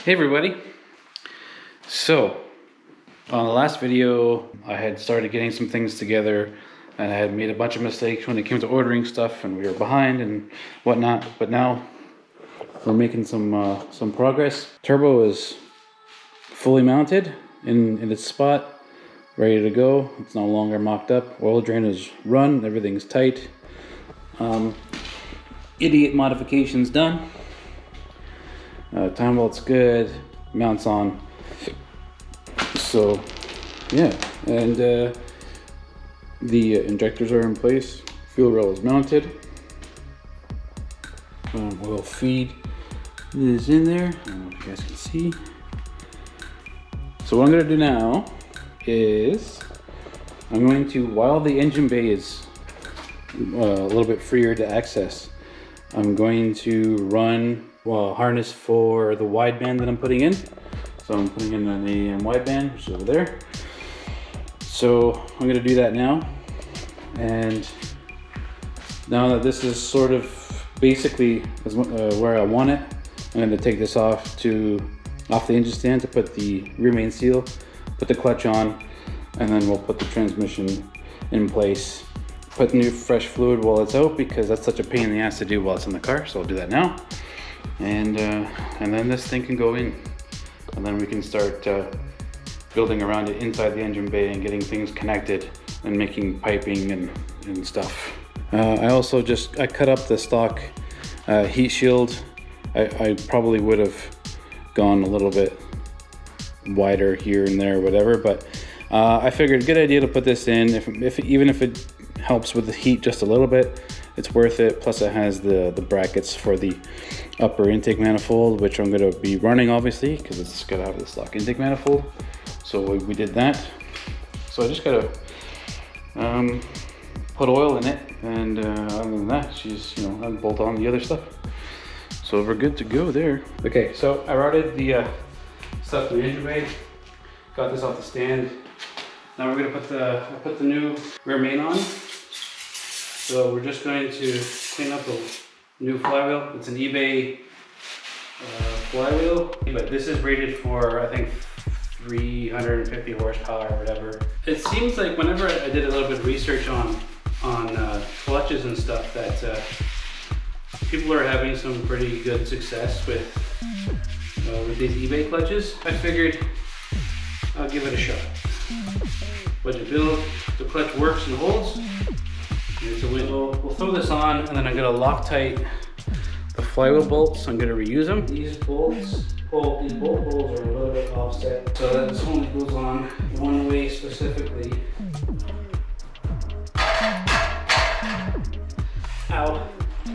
Hey everybody, so on the last video I had started getting some things together and I had made a bunch of mistakes when it came to ordering stuff and we were behind and whatnot, but now we're making some progress. Turbo is fully mounted in its spot, ready to go. It's no longer mocked up. Oil drain is run, everything's tight. Idiot modifications done. Time belt's good, mounts on, so yeah, and the injectors are in place, fuel rail is mounted, oil feed is in there, I don't know if you guys can see. So what I'm going to do now is I'm going to, while the engine bay is a little bit freer to access, I'm going to run harness for the wideband that I'm putting in. So I'm putting in an AM wideband, which is over there. So I'm going to do that now. And now that this is sort of basically where I want it, I'm going to take this off the engine stand to put the rear main seal, put the clutch on, and then we'll put the transmission in place. Put new fresh fluid while it's out because that's such a pain in the ass to do while it's in the car. So I'll do that now. And then this thing can go in, and then we can start building around it inside the engine bay and getting things connected and making piping and stuff. I also I cut up the stock heat shield. I probably would have gone a little bit wider here and there, whatever, but I figured good idea to put this in. Even if it helps with the heat just a little bit, it's worth it. Plus it has the brackets for the upper intake manifold, which I'm going to be running obviously because it's got to have the stock intake manifold. So we did that. So I just got to put oil in it, and other than that, she's, I'll bolt on the other stuff. So we're good to go there. Okay, so I routed the stuff in the engine bay, got this off the stand. Now we're going to put the new rear main on. So we're just going to clean up the new flywheel. It's an eBay flywheel, but this is rated for, I think, 350 horsepower or whatever. It seems like whenever I did a little bit of research on clutches and stuff, that people are having some pretty good success with these eBay clutches. I figured I'll give it a shot. Budget build, the clutch works and holds. So we'll throw this on, and then I'm going to Loctite the flywheel bolts. I'm going to reuse them. These bolt holes are a little bit offset, so that this only goes on one way specifically. Ow. I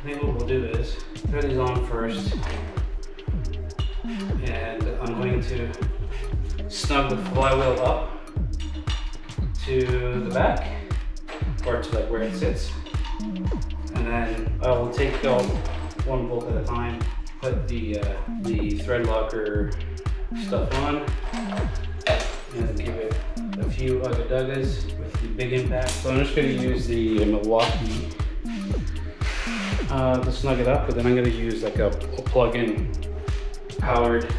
think what we'll do is throw these on first, and I'm going to snug the flywheel up to the back, or to like where it sits, and then I will take out one bolt at a time, put the thread locker stuff on, and give it a few ugga-duggas with the big impact. So I'm just going to use the Milwaukee to snug it up, but then I'm going to use like a plug-in powered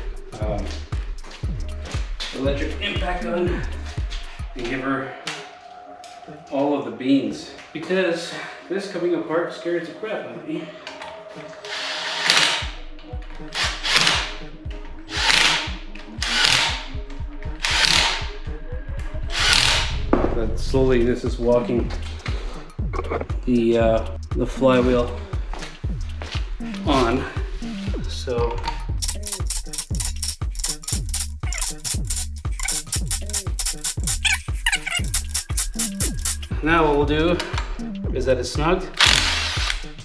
electric impact gun and give her all of the beans, because this coming apart scares the crap out of me. But slowly this is walking the flywheel on, so now what we'll do is that it's snugged.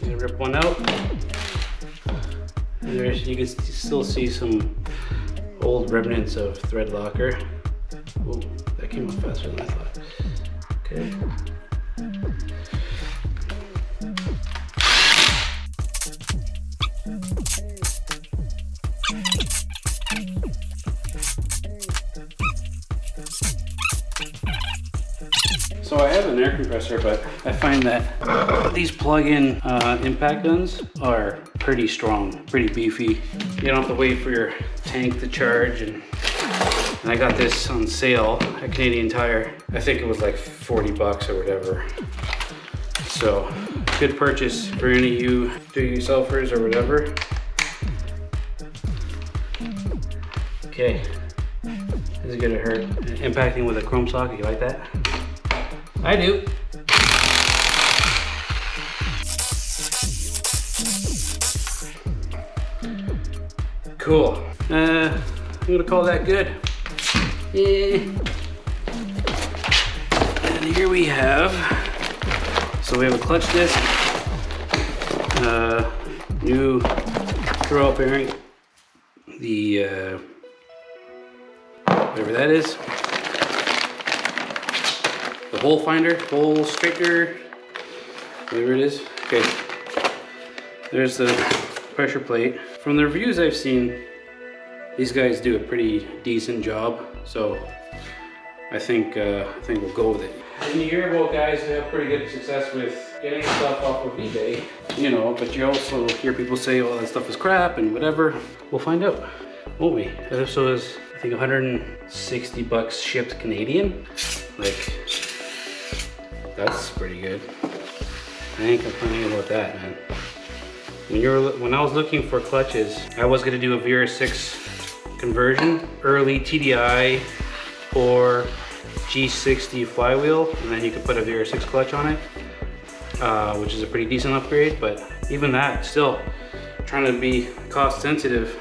I'm gonna rip one out, and there's, you can still see some old remnants of thread locker. Ooh, that came up faster than I thought. Okay, So I have an air compressor, but I find that these plug-in impact guns are pretty strong, pretty beefy. You don't have to wait for your tank to charge, and I got this on sale at Canadian Tire. I think it was like 40 bucks or whatever. So good purchase for any of you do-it-yourselfers or whatever. Okay, this is gonna hurt. Impacting with a chrome socket, you like that? I do. Cool. I'm gonna call that good. Yeah. And here we have, so we have a clutch disc, new throw-up bearing, the whatever that is, the hole finder, hole straightener, whatever it is. Okay, there's the pressure plate. From the reviews I've seen, these guys do a pretty decent job, so I think we'll go with it. And you hear about guys who have pretty good success with getting stuff off of eBay, you know, but you also hear people say, "Oh, that stuff is crap," and whatever. We'll find out, won't we? This was, I think, 160 bucks shipped Canadian. Like, that's pretty good. I ain't complaining about that, man. When I was looking for clutches, I was gonna do a VR6 conversion, early TDI or G60 flywheel, and then you could put a VR6 clutch on it, which is a pretty decent upgrade. But even that, still trying to be cost sensitive,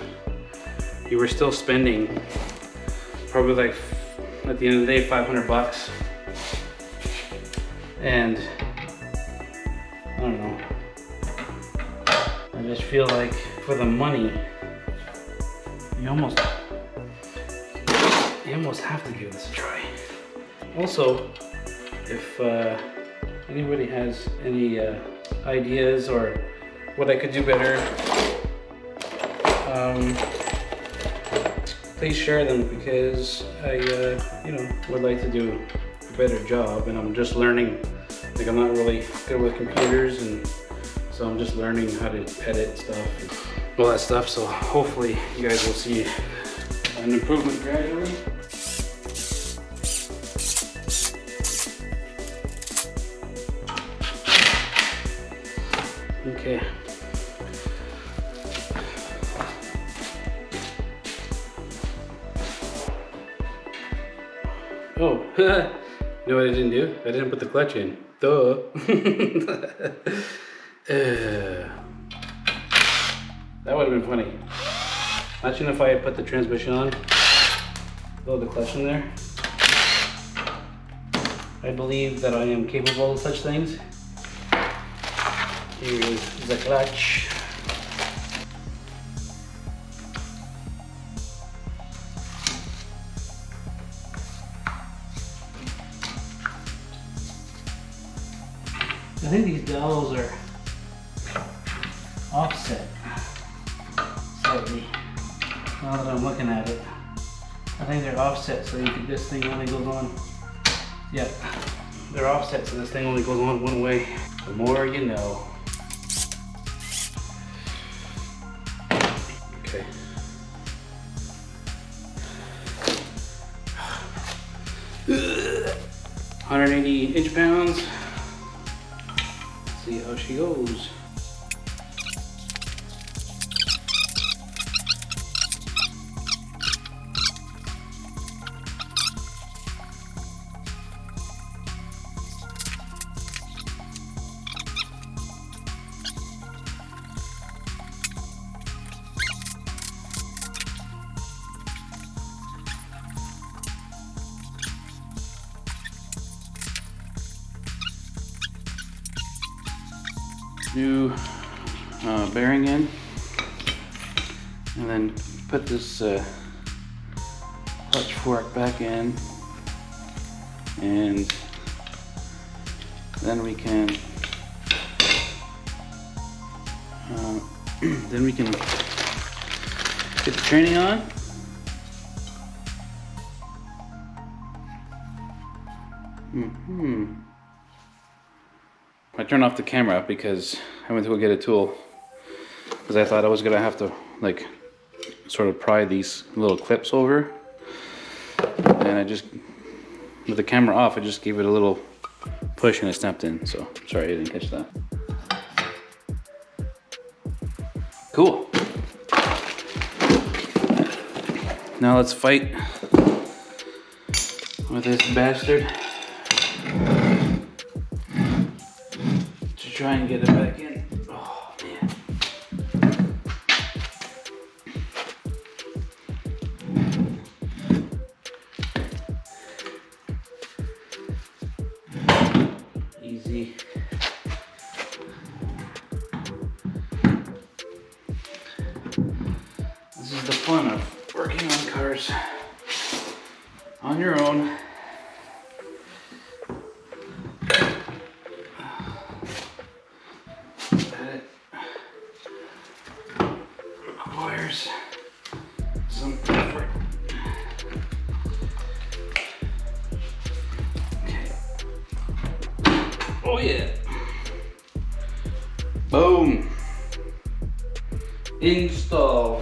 you were still spending probably, like, at the end of the day, 500 bucks. And I don't know, I just feel like for the money, you almost have to give this a try. Also, if anybody has any ideas or what I could do better, please share them, because I would like to do a better job, and I'm just learning. Like, I'm not really good with computers, and so I'm just learning how to edit stuff and all that stuff. So hopefully you guys will see an improvement gradually. Okay. Oh, you know what I didn't do? I didn't put the clutch in. Duh. That would have been funny. Imagine if I had put the transmission on, throw the clutch in there. I believe that I am capable of such things. Here is the clutch. I think these dowels are offset slightly. Now that I'm looking at it, I think they're offset so this thing only goes on. Yeah, they're offset so this thing only goes on one way. The more you know. Okay. Ugh. 180 inch-pounds. See how she goes. New bearing in, and then put this clutch fork back in, and Then we can get the training on. I turned off the camera because I went to go get a tool because I thought I was gonna have to like sort of pry these little clips over, and I just, with the camera off, I just gave it a little push and it snapped in. So sorry I didn't catch that. Cool. Now let's fight with this bastard to try and get it back in. Oh man. Easy. This is the fun of working on cars on your own. That requires some effort. Okay. Oh yeah. Boom. Install.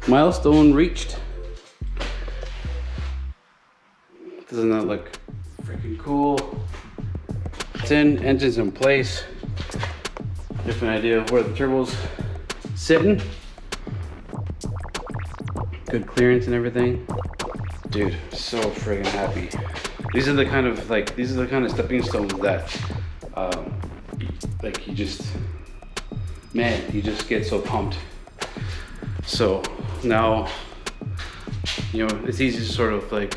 Milestone reached. Doesn't that look freaking cool? It's in, engine's in place. Different idea of where the turbo's sitting. Good clearance and everything. Dude, so friggin' happy. These are the kind of stepping stones that like you just get so pumped. So now, you know, it's easy to sort of like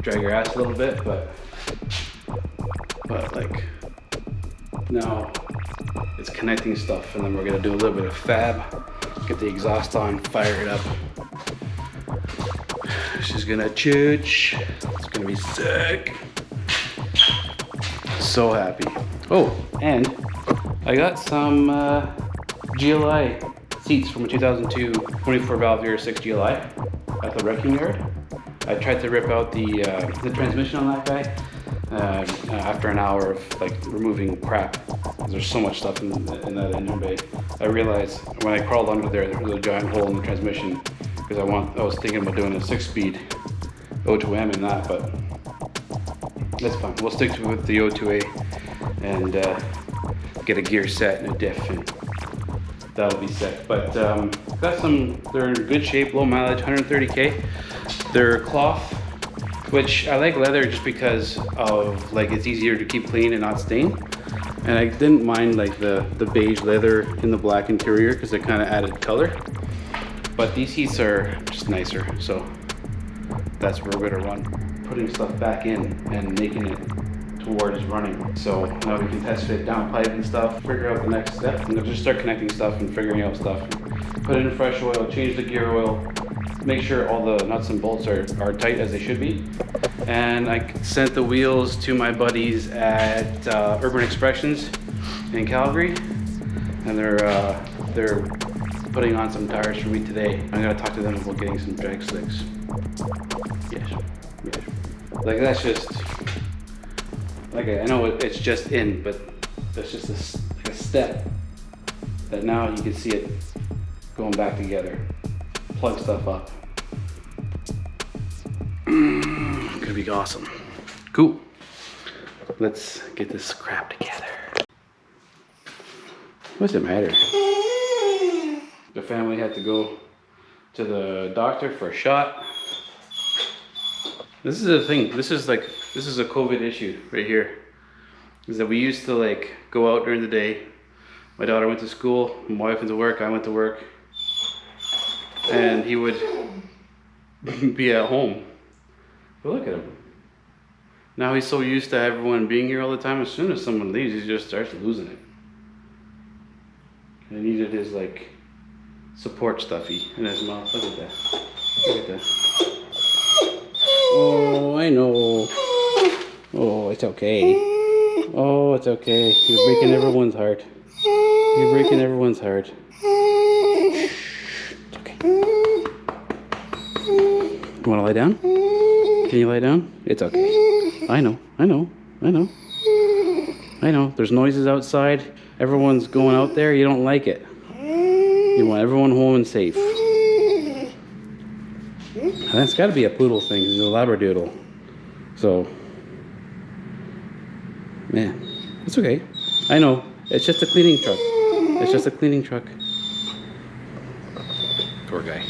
drag your ass a little bit, but like now it's connecting stuff, and then we're gonna do a little bit of fab, get the exhaust on, fire it up. This is gonna chooch. It's gonna be sick. So happy. Oh, and I got some GLI seats from a 2002 24 valve Euro 6 GLI at the wrecking yard. I tried to rip out the transmission on that guy after an hour of like removing crap. There's so much stuff in that engine bay. I realized when I crawled under there was a giant hole in the transmission because I was thinking about doing a 6-speed O2M in that, but that's fine. We'll stick with the O2A and get a gear set and a diff, and that'll be sick. But got some, they're in good shape, low mileage, 130K. They're cloth, which I like leather just because of like it's easier to keep clean and not stain. And I didn't mind like the beige leather in the black interior because it kind of added color. But these seats are just nicer, so that's where we're gonna run. Putting stuff back in and making it towards running. So now we can test fit down pipe and stuff, figure out the next step, and then just start connecting stuff and figuring out stuff. Put in fresh oil, change the gear oil, make sure all the nuts and bolts are tight as they should be. And I sent the wheels to my buddies at Urban Expressions in Calgary, and they're putting on some tires for me today. I'm gonna talk to them about getting some drag slicks. Yes. Like that's just, like I know it's just in, but that's just like a step that now you can see it going back together. Plug stuff up. Gonna be awesome. Cool. let's get this crap together. What's the matter? The family had to go to the doctor for a shot. This is the thing. This is a COVID issue right here. Is that we used to like go out during the day. My daughter went to school, my wife went to work, I went to work, and he would be at home. But look at him. Now he's so used to everyone being here all the time. As soon as someone leaves, he just starts losing it. He needed his like support stuffy in his mouth. Look at that. Look at that. Oh, I know. Oh, it's okay. Oh, it's okay. You're breaking everyone's heart. You're breaking everyone's heart. It's okay. You want to lie down? Can you lie down? It's okay. I know. There's noises outside. Everyone's going out there. You don't like it. You want everyone home and safe. That's got to be a poodle thing. It's a labradoodle. So, man, it's okay. I know. It's just a cleaning truck. It's just a cleaning truck. Poor guy.